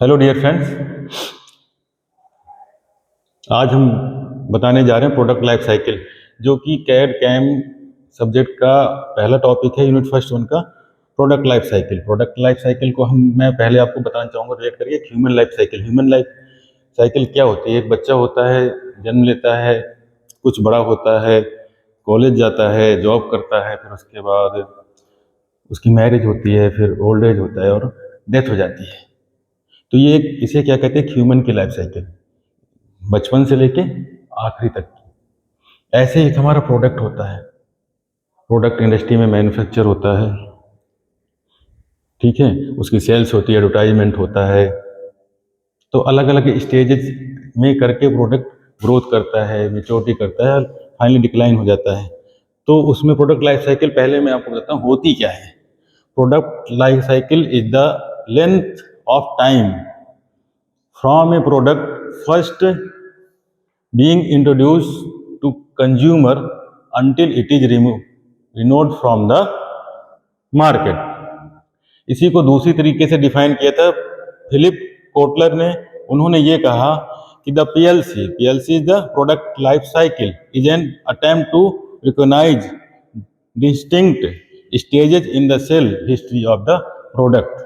Hello dear friends, आज हम बताने जा रहे हैं प्रोडक्ट लाइफ साइकिल, जो कि कैड कैम सब्जेक्ट का पहला टॉपिक है, यूनिट फर्स्ट 1 का product life cycle. Product life cycle को मैं पहले आपको बताना चाहूँगा रिलेट करिए human life cycle. Human life cycle क्या होती है? एक बच्चा होता है, जन्म लेता है, कुछ बड़ा होता है, कॉलेज जाता है, जॉब करता है, फिर उसके बाद उसकी मैरिज होती है, फिर ओल्ड एज होता है और डेथ हो जाती है। तो ये इसे क्या कहते हैं? ह्यूमन की लाइफ साइकिल, बचपन से लेके आखिरी तक की। ऐसे ही हमारा प्रोडक्ट होता है, प्रोडक्ट इंडस्ट्री में मैन्युफैक्चर होता है, ठीक है, उसकी सेल्स होती है, एडवर्टाइजमेंट होता है। तो अलग अलग स्टेजेस में करके प्रोडक्ट ग्रोथ करता है, मेच्योरिटी करता है, फाइनली डिक्लाइन हो जाता है। तो उसमें प्रोडक्ट लाइफ साइकिल पहले मैं आपको बताता हूँ होती क्या है। Product life cycle is the length of time from A product first being introduced to consumer until it is removed from the market। इसी को दूसरी तरीके से डिफाइन किया था फिलिप कोटलर ने। उन्होंने ये कहा कि the PLC is the product life cycle is an attempt to recognise distinct stages in the sale history of the product.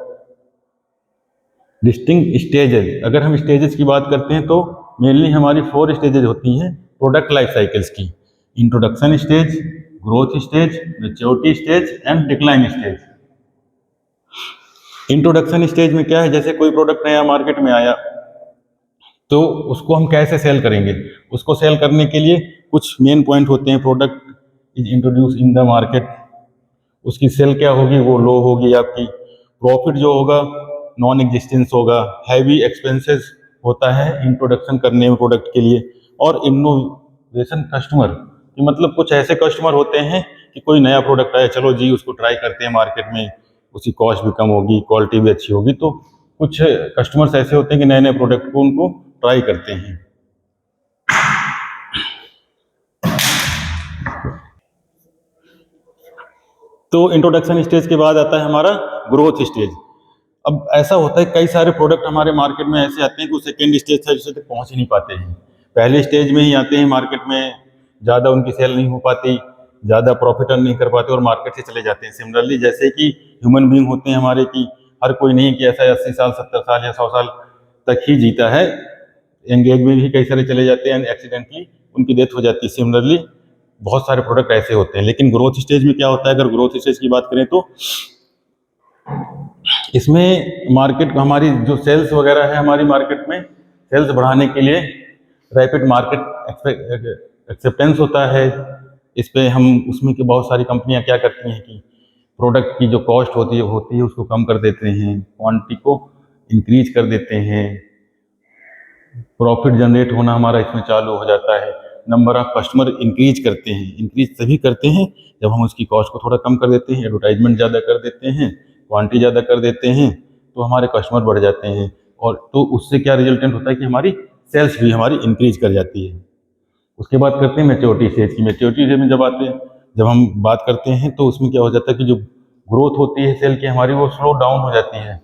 Distinct stages, अगर हम स्टेजेस की बात करते हैं तो मेनली हमारी 4 स्टेजेस होती हैं प्रोडक्ट लाइफ साइकिल्स की: introduction stage, growth stage, maturity stage and decline stage. Introduction stage में क्या है? जैसे कोई प्रोडक्ट नया मार्केट में आया तो उसको हम कैसे सेल करेंगे? उसको सेल करने के लिए कुछ मेन पॉइंट होते हैं। Product is introduce in the market, उसकी सेल क्या होगी? वो लो होगी आपकी। प्रॉफिट जो होगा नॉन एग्जिस्टेंस होगा। हैवी एक्सपेंसेस होता है इंट्रोडक्शन करने में प्रोडक्ट के लिए। और इनोवेशन कस्टमर कि मतलब कुछ ऐसे कस्टमर होते हैं कि कोई नया प्रोडक्ट आया, चलो जी उसको ट्राई करते हैं मार्केट में, उसकी कॉस्ट भी कम होगी, क्वालिटी भी अच्छी होगी। तो कुछ कस्टमर्स ऐसे होते हैं कि नए नए प्रोडक्ट को उनको ट्राई करते हैं। तो इंट्रोडक्शन स्टेज के बाद आता है हमारा ग्रोथ स्टेज। अब ऐसा होता है कई सारे प्रोडक्ट हमारे मार्केट में ऐसे आते हैं कि वो सेकेंड स्टेज थर्ड स्टेज तक पहुंच ही नहीं पाते हैं। पहले स्टेज में ही आते हैं मार्केट में, ज़्यादा उनकी सेल नहीं हो पाती, ज़्यादा प्रॉफिट अर्न नहीं कर पाते और मार्केट से चले जाते हैं। सिमिलरली जैसे कि ह्यूमन बीइंग होते हैं हमारे, की हर कोई नहीं कि ऐसा 80 साल 70 साल या 100 साल तक ही जीता है। एंगेज में भी कई सारे चले जाते हैं, एक्सीडेंटली उनकी डेथ हो जाती है। सिमिलरली बहुत सारे प्रोडक्ट ऐसे होते हैं। लेकिन ग्रोथ स्टेज में क्या होता है? अगर ग्रोथ स्टेज की बात करें तो इसमें मार्केट हमारी जो सेल्स वगैरह है, हमारी मार्केट में सेल्स बढ़ाने के लिए रैपिड मार्केट एक्सेप्टेंस होता है। इस पे हम उसमें कि बहुत सारी कंपनियां क्या करती हैं कि प्रोडक्ट की जो कॉस्ट होती है उसको कम कर देते हैं, क्वांटिटी को इंक्रीज कर देते हैं, प्रॉफिट जनरेट होना हमारा इसमें चालू हो जाता है। नंबर ऑफ कस्टमर इंक्रीज करते हैं। इंक्रीज तभी करते हैं जब हम उसकी कॉस्ट को थोड़ा कम कर देते हैं, एडवर्टाइजमेंट ज़्यादा कर देते हैं, क्वांटिटी ज़्यादा कर देते हैं, तो हमारे कस्टमर बढ़ जाते हैं। और तो उससे क्या रिजल्टेंट होता है कि हमारी सेल्स भी हमारी इंक्रीज कर जाती है। उसके बाद करते हैं मैच्योरिटी स्टेज की। मैच्योरिटी स्टेज में जब हम बात करते हैं तो उसमें क्या हो जाता है कि जो ग्रोथ होती है सेल की हमारी, वो स्लो डाउन हो जाती है,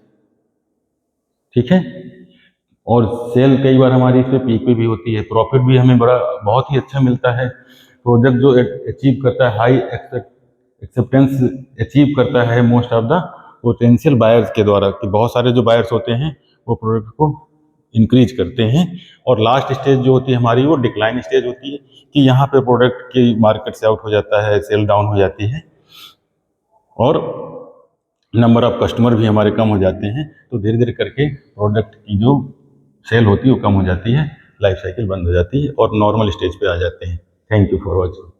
ठीक है। और सेल कई बार हमारी इस पे पीक पे भी होती है। प्रॉफिट भी हमें बहुत ही अच्छा मिलता है। प्रोडक्ट जो अचीव करता है हाई एक्सेप्टेंस अचीव करता है most of the potential buyers के द्वारा, कि बहुत सारे जो बायर्स होते हैं वो प्रोडक्ट को इंक्रीज करते हैं। और लास्ट स्टेज जो होती है हमारी, वो डिक्लाइन स्टेज होती है, कि यहाँ पे प्रोडक्ट की मार्केट से आउट हो जाता है, सेल डाउन हो जाती है और नंबर ऑफ कस्टमर भी हमारे कम हो जाते हैं। तो धीरे धीरे करके प्रोडक्ट की जो सेल होती है वो कम हो जाती है, लाइफ साइकिल बंद हो जाती है और नॉर्मल स्टेज पे आ जाते हैं। Thank you for watching.